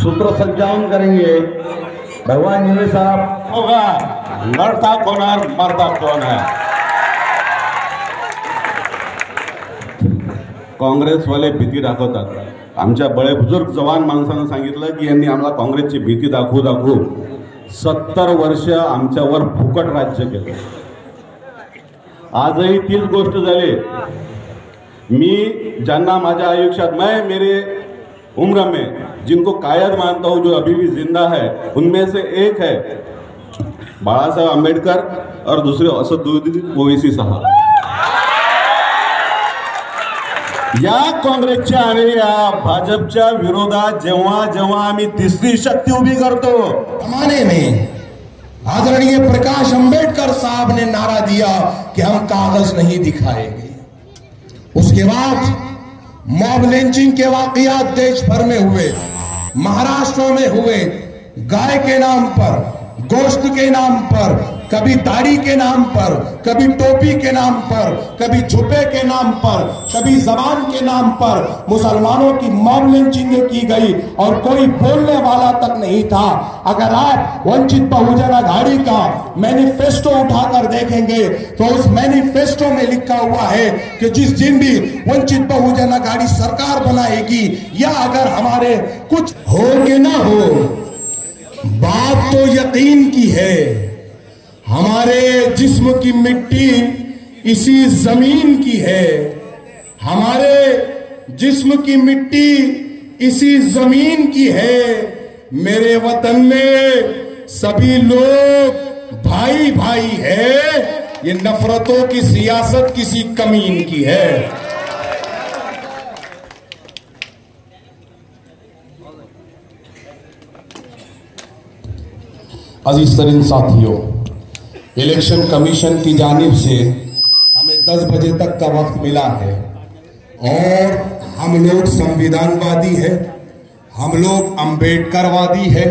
सूत्र संचालन करेंगे भगवान निवे साहब। होगा लड़ता कौन है मरता कौन है। काँग्रेसवाले भीती दाखवतात। आमच्या बळे बुजुर्ग जवान माणसानं सांगितलं की यांनी आम्हाला काँग्रेसची भीती दाखवू 70 वर्ष आमच्यावर फुकट राज्य केलं। आजही तीच गोष्ट झाली। मी ज्यांना माझ्या आयुष्यात मेरे उम्र में जिनको कायद मानता हूँ, जो अभी भी जिंदा है, उनमें से एक है बाळा साहेब आंबेडकर और दूसरे असदुद्दीन ओवैसी साहब। या काँग्रेसच्या आणि या भाजपच्या विरोधात जेव्हा जेव्हा आम्ही तिसरी शक्ती उभी करतो, जमाने में आदरणीय प्रकाश अंबेडकर साहब ने नारा दिया कि हम कागज नहीं दिखाएंगे। उसके बाद मॉब लिंचिंग के वाकयात देश भर में हुए, महाराष्ट्र में हुए। गाय के नाम पर, गोश्त के नाम पर, कभी दाढ़ी के नाम पर, कभी टोपी के नाम पर, कभी झुपे के नाम पर, कभी जबान के नाम पर मुसलमानों की मॉब लिंचिंग की गई और कोई बोलने वाला तक नहीं था। अगर आप वंचित बहुजन आघाड़ी का मैनिफेस्टो उठाकर देखेंगे तो उस मैनिफेस्टो में लिखा हुआ है कि जिस दिन भी वंचित बहुजन आघाड़ी सरकार बनाएगी या अगर हमारे कुछ हो कि ना हो, बात तो यकीन की है। हमारे जिस्म की मिट्टी इसी जमीन की है, हमारे जिस्म की मिट्टी इसी जमीन की है। मेरे वतन में सभी लोग भाई भाई है, ये नफरतों की सियासत किसी कमीन की है। अजीज तरीन साथियों, इलेक्शन कमीशन की जानिब से हमें 10 बजे तक का वक्त मिला है और हम लोग संविधानवादी है, हम लोग अंबेडकरवादी है,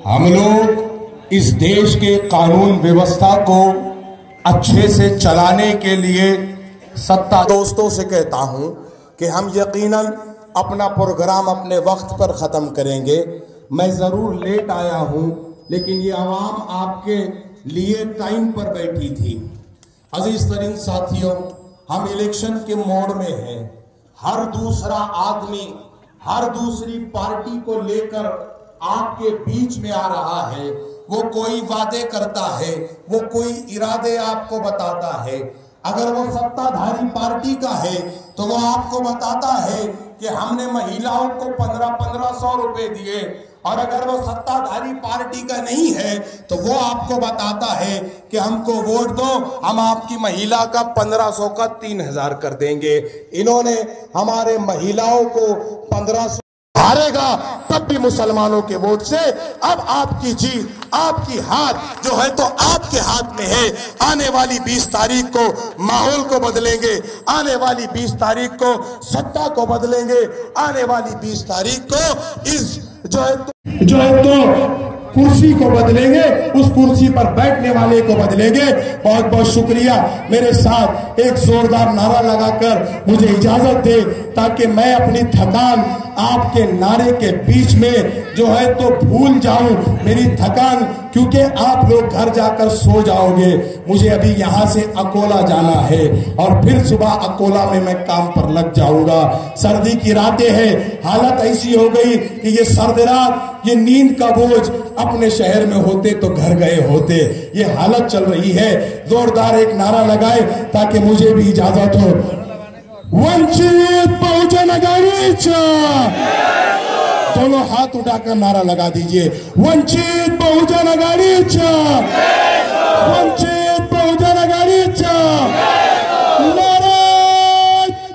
हम लोग इस देश के कानून व्यवस्था को अच्छे से चलाने के लिए सत्ता। दोस्तों से कहता हूं कि हम यकीनन अपना प्रोग्राम अपने वक्त पर ख़त्म करेंगे। मैं ज़रूर लेट आया हूं, लेकिन ये आवाम आपके लिए टाइम पर बैठी थी। अजीज तरीन साथियों, हम इलेक्शन के मोड में हैं। हर दूसरा आदमी हर दूसरी पार्टी को लेकर आपके बीच में आ रहा है। वो कोई वादे करता है, वो कोई इरादे आपको बताता है। अगर वो सत्ताधारी पार्टी का है तो वो आपको बताता है कि हमने महिलाओं को 1500 रुपए दिए, और अगर वो सत्ताधारी पार्टी का नहीं है तो वो आपको बताता है कि हमको वोट दो, हम आपकी महिला का 1500 का 3000 कर देंगे। इन्होंने हमारे महिलाओं को 1500 हारेगा तब भी मुसलमानों के वोट से। अब आपकी जीत, आपकी हाथ जो है तो आपके हाथ में है। आने वाली 20 तारीख को माहौल को बदलेंगे, आने वाली 20 तारीख को सत्ता को बदलेंगे, आने वाली 20 तारीख को इस जो है तो कुर्सी को बदलेंगे, उस कुर्सी पर बैठने वाले को बदलेंगे। बहुत बहुत शुक्रिया। मेरे साथ एक जोरदार नारा लगाकर मुझे इजाजत दे ताकि मैं अपनी थकान आपके नारे के बीच में जो है तो भूल जाऊं, मेरी थकान, क्योंकि आप लोग घर जाकर सो जाओगे। मुझे अभी यहाँ से अकोला जाना है और फिर सुबह अकोला में मैं काम पर लग जाऊंगा। सर्दी की रातें हैं, हालत ऐसी हो गई कि ये सर्द रात, ये नींद का बोझ अपने शहर में होते तो घर गए होते। ये हालत चल रही है। जोरदार एक नारा लगाए ताकि मुझे भी इजाजत हो। वंचित बहुजन आघाडीचा, दोनों हाथ उठाकर नारा लगा दीजिए। वंचित बहुजन आघाडीचा, वंचित बहुजन आघाडीचा नारा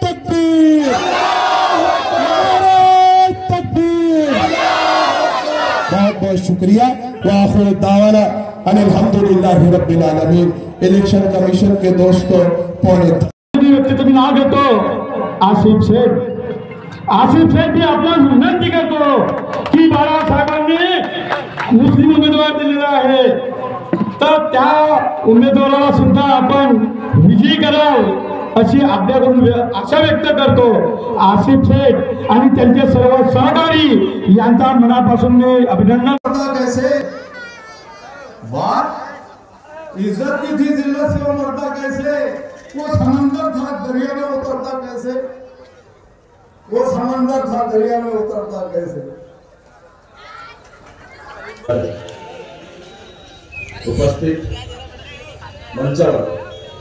तकबीर, नारा तकबीर। बहुत बहुत शुक्रिया। वाखिर दावाना अल्हम्दुलिल्लाहि रब्बिल आलमीन। इलेक्शन कमीशन के दोस्तों, पौने तुम्ही नाव घेतो आसिफ शेख भी आपल्याला विनंती करतो की बाळासाहेबांनी मुस्लिम उमेदवार दिलेला आहे, तर त्या उमेदवाराला सुद्धा आपण विजयी कराल अशी आज्ञा करून आशा व्यक्त करतो। आसिफ शेख आणि त्यांचे सर्व सहकारी यांचा मनापासून मी अभिनंदन करता। कैसे बात इज्जत की थी, जिल्लत से वो मरता कैसे, वो समंदर था दरिया में उतरता कैसे, वो समंदर था दरिया में उतरता कैसे। उपस्थित मंचावर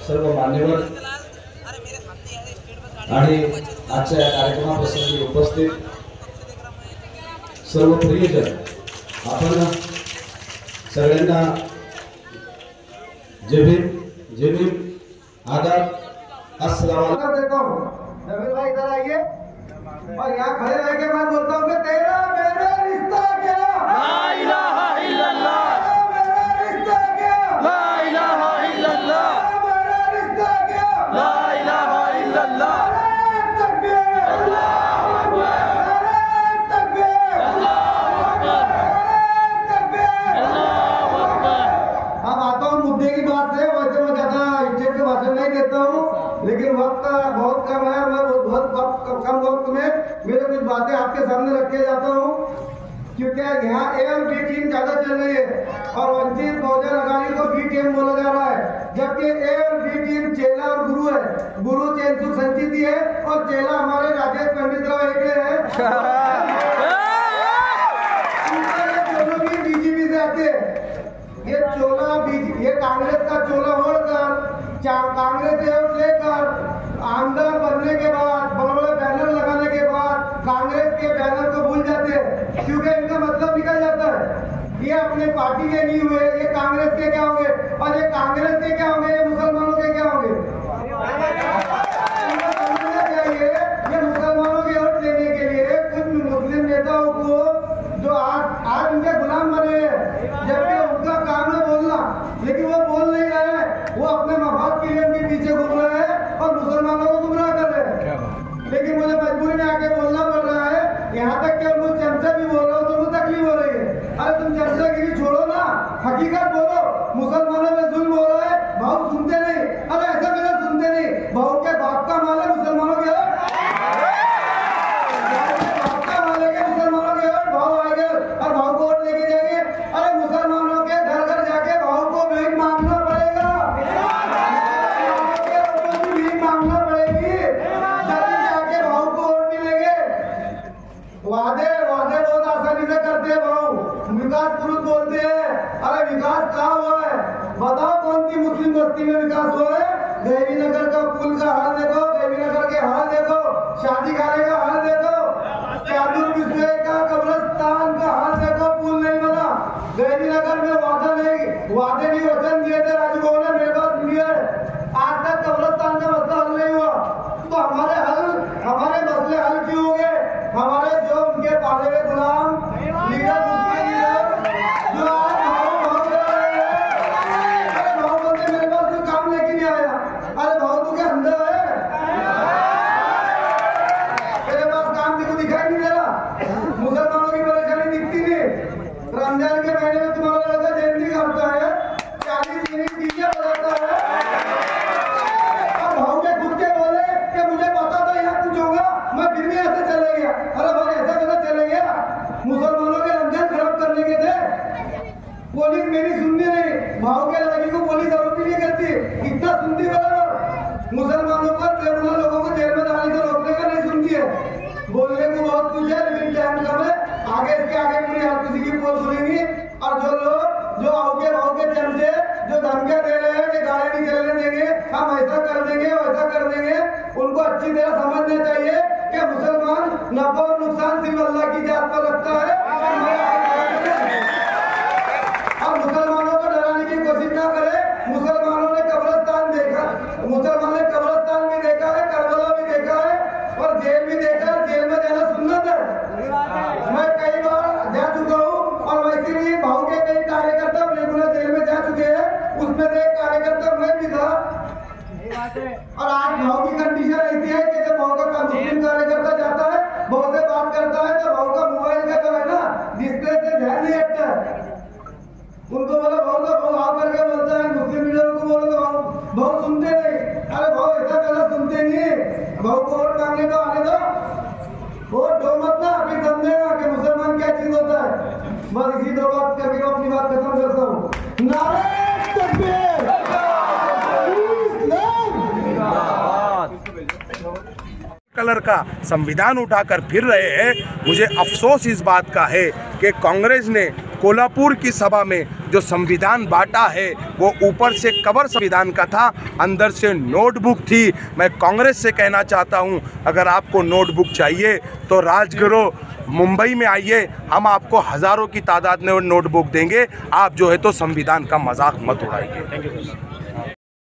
सर्व मान्यवर आणि आजच्या या कार्यक्रमाप्रसंगी उपस्थित सर्व प्रियजन, आपण सगळ्यांना जय भीम, आदाब, अस्सलाम वालेकुम देता हूँ। नवीन भाई इधर आइए और यहाँ खड़े रह के मैं बोलता हूँ कि तेरा मेरा रिश्ता क्या, ला इलाहा इल्लल्लाह, मेरा रिश्ता क्या, ला इलाहा इल्लल्लाह, मेरा रिश्ता क्या, ला इलाहा इल्लल्लाह, तकबीर, अल्लाहु अकबर, तकबीर, अल्लाहु अकबर, तकबीर, अल्लाहु अकबर। अब आता हूँ मुद्दे की बात से। वैसे मैं ज्यादा इज्जत के भाषण नहीं देता हूँ, लेकिन वक्त बहुत कम है। मैं बहुत कम वक्त में मेरे कुछ बातें आपके सामने रख के जाता हूँ, क्योंकि यहाँ ए और बी टीम ज्यादा चल रही है और वंचित बहुजन अघाड़ी को बी टीम बोला जा रहा है, जबकि ए और बी टीम चेला और गुरु है। गुरु चैन सुख संचिति है और चेला हमारे राजेश पंडित राव हेगड़े है। चोलों की बीजेपी से आते हैं। ये चोला ये कांग्रेस का चोला ओढ़कर, कांग्रेस से वोट लेकर आमदार बनने के बाद, बड़े बड़े बैनर लगाने के बाद कांग्रेस के बैनर को भूल जाते हैं, क्योंकि इनका मतलब निकल जाता है। ये अपने पार्टी के नहीं हुए, ये कांग्रेस के क्या होंगे, और ये कांग्रेस के क्या होंगे, ये मुसलमानों के क्या होंगे। समझना चाहिए, ये मुसलमानों के वोट लेने के लिए कुछ मुस्लिम नेताओं को जो आज उनके गुलाम बने हैं, जबकि उनका काम है बोलना, लेकिन वो बोल नहीं रहे हैं। वो अपने मफाद के लिए उनके पीछे घूम रहे हैं और मुसलमानों को गुमराह कर रहे हैं। लेकिन मुझे मजबूरी में आके बोलना पड़ रहा है, यहाँ तक कि उनको चमचा भी बोल रहा हूँ तो उनको तकलीफ हो रही है। अरे तुम चमचागिरी छोड़ो ना, हकीकत बोलो। मुसलमानों में जुल्म हो रहा है, भाव सुनते नहीं। अरे ऐसा मेरा सुनते नहीं, भाव के बाप का माल है मुसलमानों के, बाप का माल है मुसलमानों के, भाव आएंगे और भाव को वोट लेके जाएंगे। अरे मुसलमानों के घर घर जाके भाव को भीख मांगना पड़ेगा, भीख मांगना पड़ेगी, तभी जाके भाव को वोट मिलेंगे। वादे बहुत आसानी से करते हैं भाव, विकास पुरुष बोलते हैं। अरे विकास कहाँ हुआ है, बताओ कौन सी मुस्लिम बस्ती में विकास हुआ है। देवी नगर का पुल का हाल देखो, देवी नगर के हाल देखो, शादी खाने का हाल देखो, चादुर बिस्वे का कब्रिस्तान का हाल देखो, पुल नहीं बना। देवी नगर में वादे नहीं वचन दिए थे राजभवन ने, मेरे पास मिले, आज तक कब्रिस्तान का मसला हल नहीं हुआ। तो हमारे मसले हल क्यों हो गए। हमारे जो उनके पाले हुए गुलाम लीडर, मुस्लिम लीडर जो आज भाव कर रहे हैं, अरे भाव बोलते मेरे पास कोई काम लेके नहीं आया। अरे भाव तू क्या अंदर है, तेरे पास काम दिखाई नहीं दे रहा। मुसलमानों की परेशानी दिखती नहीं। रमजान के महीने में तुम्हारा लड़का जयंती करता है, 40 मिनट डीजे बजाता है, और भाव के खुद के बोले कि मुझे पता था यहाँ कुछ होगा, मैं फिर भी ऐसे चले गया। अरे भाई ऐसा कैसा चले गया, मुसलमानों के रमजान खराब करने के थे। पुलिस मेरी सुनती नहीं, भाव के लड़की को पुलिस आरोपी नहीं करती, इतना सुनती बराबर। मुसलमानों का ट्रिब्यूनल लोगों को जेल में जाने से रोकने का नहीं सुनती है। बोलने को बहुत कुछ है, लेकिन टाइम कम है। आगे इसके आगे पूरी हर किसी की पोल सुनेंगी। और जो लोग जो आओगे भाव के चमचे जो धमकियां दे रहे हैं कि गाड़ी नहीं चलने देंगे, हम ऐसा कर देंगे वैसा कर देंगे, उनको अच्छी तरह समझना चाहिए कि मुसलमान नफा और नुकसान सिर्फ अल्लाह की जात पर रखता है। और मुसलमानों को डराने की कोशिश ना करे। मुसलमानों ने कब्रिस्तान देखा, मुसलमानों ने कब्रिस्तान भी देखा है, करबला भी देखा है, और जेल भी देखा है। जेल में जाना सुन्नत है। मैं कई बार जा चुका हूँ, और वैसे भी भाव के कई कार्यकर्ता रेगुलर जेल में जा चुके हैं, उसमें से एक कार्यकर्ता मैं भी था। और आज भाव की कंडीशन ऐसी है कि जब भाव का मुस्लिम कार्यकर्ता जाता है, भाव से बात करता है, तो भाव का मोबाइल का जो है ना डिस्प्ले से ध्यान नहीं हटता है। उनको बोला भाव का भाव आ करके बोलता है, मुस्लिम लीडरों को बोलो तो भाव सुनते नहीं। अरे भाव ऐसा कैसा सुनते भाऊ को वोट मांगने तो आने दो, वोट दो मत ना, फिर समझेगा कि मुसलमान क्या चीज होता है। बस इसी दो बात करके मैं अपनी बात खत्म करता हूँ। नारे तकबीर, कलर का संविधान उठाकर फिर रहे हैं। मुझे अफसोस इस बात का है कि कांग्रेस ने कोल्हापुर की सभा में जो संविधान बांटा है वो ऊपर से कवर संविधान का था, अंदर से नोटबुक थी। मैं कांग्रेस से कहना चाहता हूं, अगर आपको नोटबुक चाहिए तो राजगृह मुंबई में आइए, हम आपको हज़ारों की तादाद में नोटबुक देंगे। आप जो है तो संविधान का मजाक मत उड़ाइए। Thank you.